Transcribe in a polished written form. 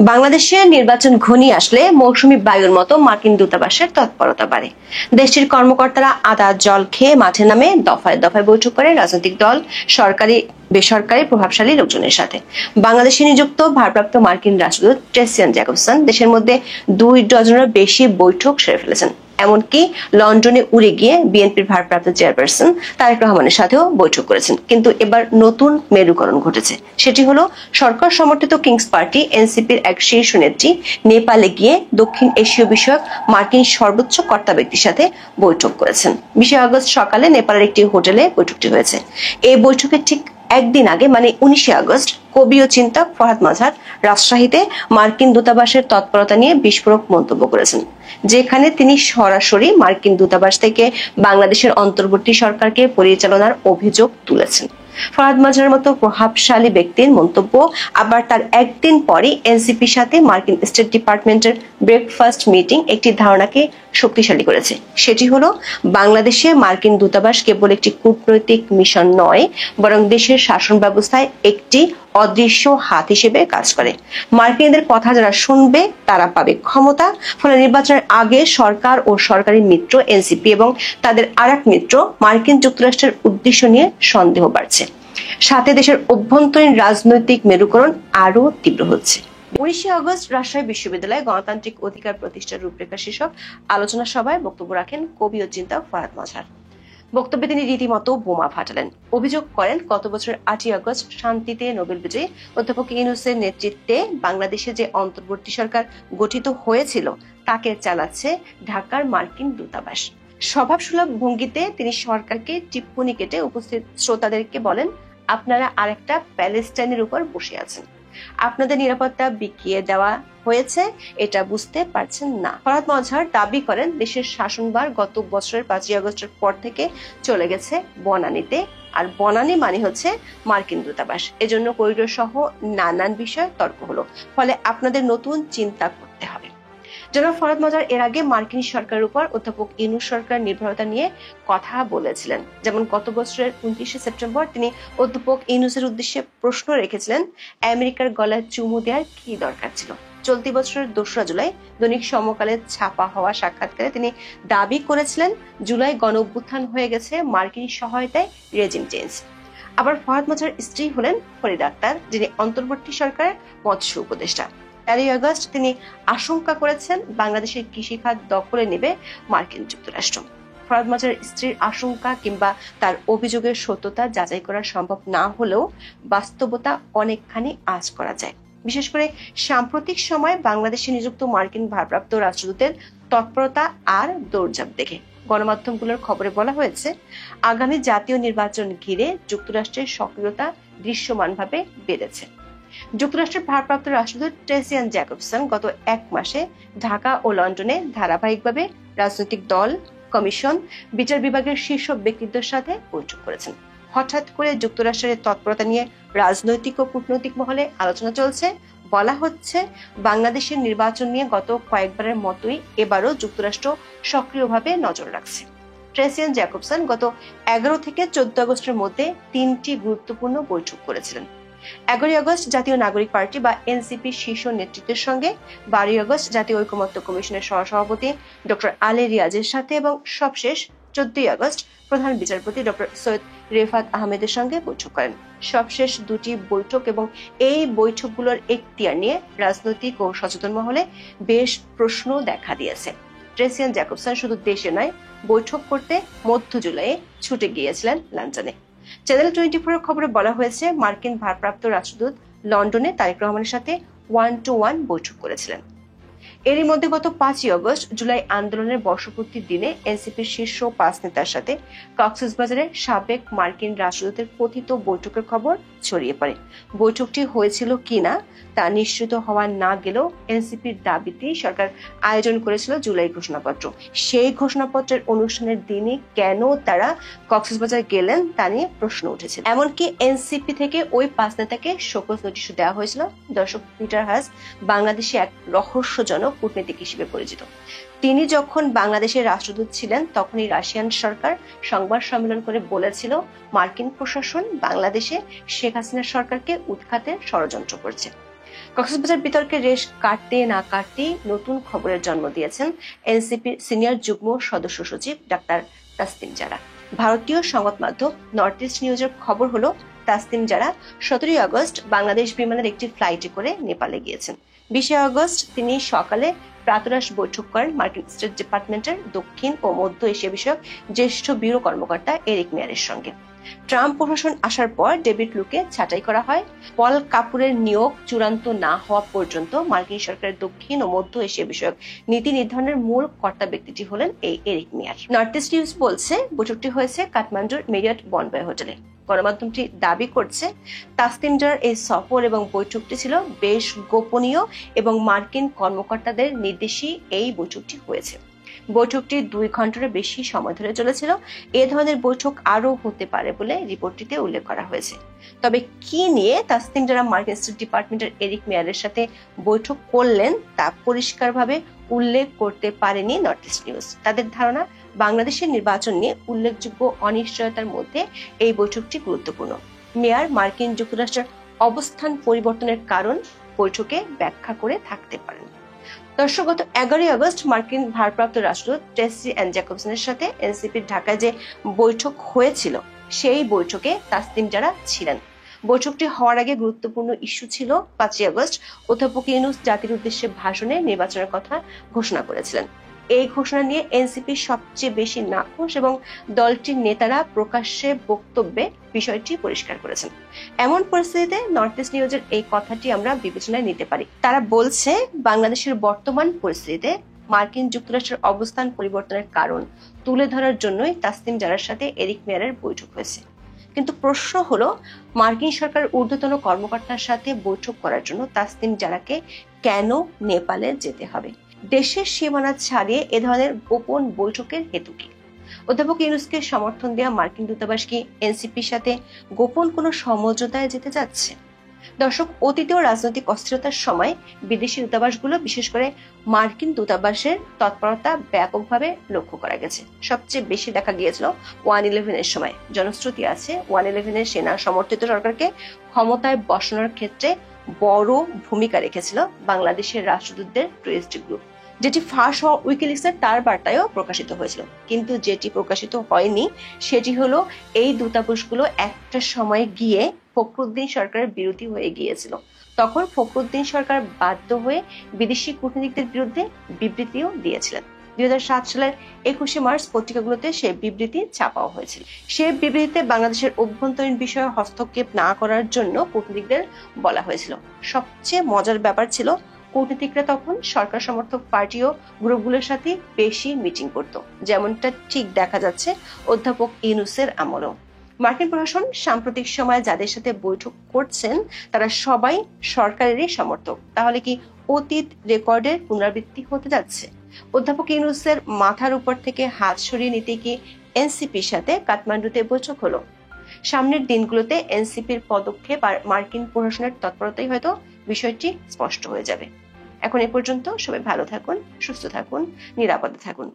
বাংলাদেশে নির্বাচন ঘনিয়ে আসলে মৌসুমী বায়ুর মতো মার্কিন দূতাবাসের তৎপরতা বাড়ে। দেশটির কর্মকর্তারা আদা জল খেয়ে মাঠে নামে দফায় দফায় বৈঠক করে রাজনৈতিক দল, সরকারি বেসরকারি প্রভাবশালী লোকজনের সাথে। বাংলাদেশে নিযুক্ত ভারপ্রাপ্ত মার্কিন রাষ্ট্রদূত ট্রেসিয়ান জ্যাকবসন দেশের মধ্যে 2 ডজনেরও বেশি বৈঠক সেরে ফেলেছেন। এমনকি লন্ডনে উড়ে গিয়ে বিএনপির ভারপ্রাপ্ত চেয়ারপারসন তারেক রহমানের সাথেও বৈঠক করেছেন। কিন্তু এবার নতুন মেরুকরণ ঘটেছে, সেটি হলো সরকার সমর্থিত কিংস পার্টি এনসিপির এক শীর্ষ নেত্রী নেপালে গিয়ে দক্ষিণ এশীয় বিষয়ক মার্কিন সর্বোচ্চ কর্তা ব্যক্তির সাথে বৈঠক করেছেন। 20 আগস্ট সকালে নেপালের একটি হোটেলে বৈঠকটি হয়েছে। এই বৈঠকের ঠিক একদিন আগে মানে 19 আগস্ট কবি ও চিন্তক ফরহাদ মাঝার রাজশাহীতে মার্কিন দূতাবাসের তৎপরতা নিয়ে বিস্ফোরক মন্তব্য করেছেন, যেখানে তিনি সরাসরি মার্কিন দূতাবাস থেকে বাংলাদেশের অন্তর্বর্তী সরকারকে পরিচালনার অভিযোগ তুলেছেন। ফরহাদ মাঝারের মতো প্রভাবশালী ব্যক্তির মন্তব্য আবার তার একদিন পরই এনসিপির সাথে মার্কিন স্টেট ডিপার্টমেন্টের ব্রেকফাস্ট মিটিং একটি ধারণাকে শক্তিশালী করেছে। সেটি হলো বাংলাদেশে মার্কিন দূতাবাস কেবল একটি কূটনৈতিক মিশন নয়, বরং দেশের শাসন ব্যবস্থায় একটি অদৃশ্য হাত হিসেবে কাজ করে। মার্কিনদের কথা যারা শুনবে তারা পাবে ক্ষমতা। ফলে নির্বাচনের আগে সরকার ও সরকারি মিত্র এনসিপি এবং তাদের আরেক মিত্র মার্কিন যুক্তরাষ্ট্রের উদ্দেশ্য নিয়ে সন্দেহ বাড়ছে। সাথে দেশের অভ্যন্তরীণ রাজনৈতিক মেরুকরণ আরো তীব্র হচ্ছে। 19 আগস্ট রাজশাহী বিশ্ববিদ্যালয়ে গণতান্ত্রিক অধিকার প্রতিষ্ঠার রূপরেখা শীর্ষক আলোচনা সভায় বক্তব্য রাখেন কবি ও চিন্তক ফরহাদ মাঝার। বক্তব্যে তিনি রীতিমতো বোমা ফাটালেন। অভিযোগ করেন গত বছর 8 আগস্ট শান্তিতে নোবেল বিজয়ী অধ্যাপক ইউনূসের নেতৃত্বে বাংলাদেশে যে অন্তর্বর্তী সরকার গঠিত হয়েছিল তাকে চালাচ্ছে ঢাকার মার্কিন দূতাবাস। স্বভাবসুলভ ভঙ্গিতে তিনি সরকারকে টিপ্পনী কেটে উপস্থিত শ্রোতাদেরকে বলেন, আপনারা আরেকটা প্যালেস্টাইনের উপর বসে আছেন, আপনাদের নিরাপত্তা বিকিয়ে দেওয়া হয়েছে, এটা বুঝতে পারছেন না। ফরহাদ মাঝার দাবি করেন দেশের শাসনভার গত বছরের 5 আগস্টের পর থেকে চলে গেছে বনানীতে, আর বনানী মানে হচ্ছে মার্কিন দূতাবাস। এজন্য করিডোর সহ নানান বিষয় তর্ক হলো। ফলে আপনাদের নতুন চিন্তা করতে হবে। জনাব ফরহাদ মাঝার এর আগে মার্কিন সরকারের উপর অধ্যাপক ইউনূস সরকার নির্ভরতা নিয়ে কথা বলেছিলেন। যেমন গত বছরের 29 সেপ্টেম্বর তিনি অধ্যাপক ইউনূসের উদ্দেশ্যে প্রশ্ন রেখেছিলেন, আমেরিকার গলায় চুমু দেওয়ার কি দরকার ছিল। চলতি বছরের 2 জুলাই দৈনিক সমকালে ছাপা হওয়া সাক্ষাৎকারে তিনি দাবি করেছিলেন, জুলাই গণ অভ্যুত্থান হয়ে গেছে মার্কিন সহায়তায় রেজিম চেঞ্জ। আবার ফরহাদ মাঝার স্ত্রী হলেন ফরিদা আক্তার, যিনি অন্তর্বর্তী সরকারের মৎস্য উপদেষ্টা। 13 আগস্ট তিনি আশঙ্কা করেছেন বাংলাদেশের কৃষি খাত দখলে নেবে মার্কিন যুক্তরাষ্ট্র। ফরহাদ মাঝার স্ত্রীর আশঙ্কা কিংবা তার অভিযোগের সত্যতা যাচাই করা সম্ভব না হলেও বাস্তবতা অনেকখানি আঁচ করা যায়। বিশেষ করে সাম্প্রতিক সময়ে বাংলাদেশে নিযুক্ত মার্কিন ভারপ্রাপ্ত রাষ্ট্রদূতের তৎপরতা আর দৌড়ঝাঁপ দেখে গণমাধ্যমগুলোর খবরে বলা হয়েছে, আগামী জাতীয় নির্বাচন ঘিরে যুক্তরাষ্ট্রের সক্রিয়তা দৃশ্যমানভাবে বেড়েছে। যুক্তরাষ্ট্রের ভারপ্রাপ্ত রাষ্ট্রদূত ট্রেসিয়ান জ্যাকবসন গত 1 মাসে ঢাকা ও লন্ডনে ধারাবাহিকভাবে রাজনৈতিক দল, কমিশন, বিচার বিভাগের শীর্ষ ব্যক্তিত্বের সাথে বৈঠক করেছেন। হঠাৎ করে যুক্তরাষ্ট্রের তৎপরতা নিয়ে রাজনৈতিক ও কূটনৈতিক মহলে আলোচনা চলছে। বলা হচ্ছে, বাংলাদেশের নির্বাচন নিয়ে গত কয়েকবারের মতোই এবারও যুক্তরাষ্ট্র সক্রিয়ভাবে নজর রাখছে। ট্রেসিয়ান জ্যাকবসন গত 11 থেকে 14 আগস্টের মধ্যে 3টি গুরুত্বপূর্ণ বৈঠক করেছিলেন। 11 আগস্ট জাতীয় নাগরিক পার্টি বা এনসিপি শীর্ষ নেতৃত্বের সঙ্গে, 12 আগস্ট জাতীয় ঐকমত্য কমিশনের সহসভাপতি ডক্টর আলী রিয়াজের সাথে এবং সবশেষ 14 আগস্ট প্রধান বিচারপতি ডক্টর সৈয়দ রেফাত আহমেদের সঙ্গে বৈঠক করেন। সবশেষ 2টি বৈঠক এবং এই বৈঠকগুলোর এখতিয়ার নিয়ে রাজনৈতিক ও সচেতন মহলে বেশ প্রশ্ন দেখা দিয়েছে। ট্রেসিয়ান জ্যাকবসন শুধু দেশে নয়, বৈঠক করতে মধ্য জুলাইয়ে ছুটে গিয়েছিলেন লন্ডনে। চ্যানেল 24 এর খবরে বলা হয়েছে, মার্কিন ভারপ্রাপ্ত রাষ্ট্রদূত লন্ডনে তারেক রহমানের সাথে 1-to-1 বৈঠক করেছিলেন। এরই মধ্যে গত 5 আগস্ট জুলাই আন্দোলনের বর্ষপূর্তির দিনে এনসিপির শীর্ষ 5 নেতার সাথে কক্সবাজারে সাবেক মার্কিন রাষ্ট্রদূতের কথিত বৈঠকের খবর ছড়িয়ে পড়ে। বৈঠকটি হয়েছিল কিনা তা নিশ্চিত হওয়া না গেলেও এনসিপির দাবিতেই সরকার আয়োজন করেছিল জুলাই ঘোষণাপত্র। সেই ঘোষণাপত্রের অনুষ্ঠানের দিনই কেন তারা কক্সবাজার গেলেন তা নিয়ে প্রশ্ন উঠেছিল। এমনকি এনসিপি থেকে ওই 5 নেতাকে শোকজ নোটিশও দেওয়া হয়েছিল। দর্শক, পিটার হাস বাংলাদেশে এক রহস্যজনক কূটনীতিক হিসেবে পরিচিত। তিনি যখন বাংলাদেশের রাষ্ট্রদূত ছিলেন তখনই রাশিয়ান সরকার সংবাদ সম্মেলন করে বলেছিল, মার্কিন প্রশাসন বাংলাদেশে শেখ হাসিনার সরকারকে উৎখাতের ষড়যন্ত্র করছে। কক্সবাজার বিতর্কে রেশ কাটতে না কাটতেই নতুন খবরের জন্ম দিয়েছেন এনসিপির সিনিয়র যুগ্ম সদস্য সচিব ডাক্তার তাসনিম জারা। ভারতীয় সংবাদ মাধ্যম নর্থ ইস্ট নিউজের খবর হলো, তাসনিম জারা 17 আগস্ট বাংলাদেশ বিমানের একটি ফ্লাইটে করে নেপালে গিয়েছেন। 20 আগস্ট তিনি সকালে প্রাতরাশ বৈঠক করেন মার্কিন স্টেট ডিপার্টমেন্টের দক্ষিণ ও মধ্য এশিয়া বিষয়ক জ্যেষ্ঠ ব্যুরো কর্মকর্তা এরিক মেয়ারের সঙ্গে। ট্রাম্প প্রশাসন আসার পর ডেভিড লুকে ছাঁটাই করা হয়। পল কাপুরের নিয়োগ চূড়ান্ত না হওয়া পর্যন্ত মার্কিন সরকারের দক্ষিণ ও মধ্য এশিয়া বিষয়ক নীতি নির্ধারণের মূল কর্তা ব্যক্তিটি হলেন এই এরিক মেয়ার। নর্থ ইস্ট নিউজ বলছে, বৈঠকটি হয়েছে কাঠমান্ডুর মেরিয়ট বনবয় হোটেলে। গণমাধ্যমটি দাবি করছে, তাসনিম জারার এই সফর এবং বৈঠকটি ছিল বেশ গোপনীয় এবং মার্কিন কর্মকর্তাদের নির্দেশেই এই বৈঠকটি হয়েছে। বৈঠকটি 2 ঘন্টার বেশি সময় ধরে চলেছিল। এ ধরনের বৈঠক আরও হতে পারে বলে রিপোর্টটিতে উল্লেখ করা হয়েছে। তবে কি নিয়ে তাসনিম জারা মার্কিন স্টেট ডিপার্টমেন্টের এরিক মেয়ারের সাথে বৈঠক করলেন তা পরিষ্কারভাবে উল্লেখ করতে পারেনি নর্থ ইস্ট নিউজ। তাদের ধারণা, বাংলাদেশের নির্বাচন নিয়ে উল্লেখযোগ্য অনিশ্চয়তার মধ্যে এই বৈঠকটি গুরুত্বপূর্ণ। মেয়ার মার্কিন যুক্তরাষ্ট্রের অবস্থান পরিবর্তনের কারণ বৈঠকে ব্যাখ্যা করে থাকতে পারেন। দর্শক, গত 11 আগস্ট মার্কিন ভারপ্রাপ্ত রাষ্ট্রদূত ট্রেসি অ্যান জ্যাকবসনের সাথে এনসিপির ঢাকায় যে বৈঠক হয়েছিল, সেই বৈঠকে তাসনিম জারা ছিলেন। বৈঠকটি হওয়ার আগে গুরুত্বপূর্ণ ইস্যু ছিল 5 আগস্ট অধ্যাপক ইউনূস জাতির উদ্দেশ্যে ভাষণে নির্বাচনের কথা ঘোষণা করেছিলেন। এই ঘোষণা নিয়ে এনসিপি সবচেয়ে বেশি নাখোশ এবং দলটির নেতারা প্রকাশ্যে বক্তব্যে বিষয়টি পরিষ্কার করেছেন। এমন পরিস্থিতিতে নর্থ ইস্ট নিউজের এই কথাটি আমরা বিবেচনায় নিতে পারি। তারা বলছে, বাংলাদেশের বর্তমান পরিস্থিতিতে মার্কিন যুক্তরাষ্ট্রের অবস্থান পরিবর্তনের কারণ তুলে ধরার জন্যই তাসনিম জারার সাথে এরিক মেয়ারের বৈঠক হয়েছে। কিন্তু প্রশ্ন হলো, মার্কিন সরকারের ঊর্ধ্বতন কর্মকর্তার সাথে বৈঠক করার জন্য তাসনিম জারাকে কেন নেপালে যেতে হবে? দেশের সীমানা ছাড়িয়ে এ ধরনের গোপন বৈঠকের হেতু কি? অধ্যাপক ইউনূসকে সমর্থন দেওয়া মার্কিন দূতাবাস কি এনসিপির সাথে গোপন কোনো সমঝোতায় যেতে যাচ্ছে? দর্শক, অতীতেও রাজনৈতিক অস্থিরতার সময় বিদেশি দূতাবাসগুলো, বিশেষ করে মার্কিন দূতাবাসের তৎপরতা ব্যাপকভাবে লক্ষ্য করা গেছে। সবচেয়ে বেশি দেখা গিয়েছিল 1/11 এর সময়। জনশ্রুতি আছে, 1/11 সেনা সমর্থিত সরকারকে ক্ষমতায় বসানোর ক্ষেত্রে বড় ভূমিকা রেখেছিল বাংলাদেশের রাষ্ট্রদূতদের টুরিস্ট গ্রুপ, যেটি ফাঁস হওয়া উইকিলিক্সের তার বার্তায়ও প্রকাশিত হয়েছিল। কিন্তু যেটি প্রকাশিত হয়নি সেটি হলো, এই দূতাবাসগুলো একটা সময় গিয়ে ফখরুদ্দিন সরকারের বিরোধী হয়ে গিয়েছিল। তখন ফখরুদ্দিন সরকার বাধ্য হয়ে বিদেশি কূটনীতিকদের বিরুদ্ধে বিবৃতিও দিয়েছিলেন। 2007 সালের 21 মার্চ পত্রিকাগুলোতে সে বিবৃতি ছাপাও হয়েছিল। সে বিবৃতিতে বাংলাদেশের অভ্যন্তরীণ বিষয়ে হস্তক্ষেপ না করার জন্য কূটনীতিকদের বলা হয়েছিল। সবচেয়ে মজার ব্যাপার ছিল, কূটনীতিকরা তখন সরকার সমর্থক পার্টি ও গ্রুপগুলোর সাথে বেশি মিটিং করত, যেমনটা ঠিক দেখা যাচ্ছে অধ্যাপক ইউনূসের আমলেও। মার্কিন প্রশাসন সাম্প্রতিক সময়ে যাদের সাথে বৈঠক করছেন তারা সবাই সরকারেরই সমর্থক। তাহলে কি অতীত রেকর্ডের পুনরাবৃত্তি হতে যাচ্ছে? অধ্যাপক ইউনূসের মাথার উপর থেকে হাত সরিয়ে নিতে কি এনসিপির সাথে কাঠমান্ডুতে বৈঠক হলো? সামনের দিনগুলোতে এনসিপির পদক্ষেপ আর মার্কিন প্রশাসনের তৎপরতাই হয়তো বিষয়টি স্পষ্ট হয়ে যাবে। এখন এ পর্যন্ত সবাই ভালো থাকুন, সুস্থ থাকুন, নিরাপদে থাকুন।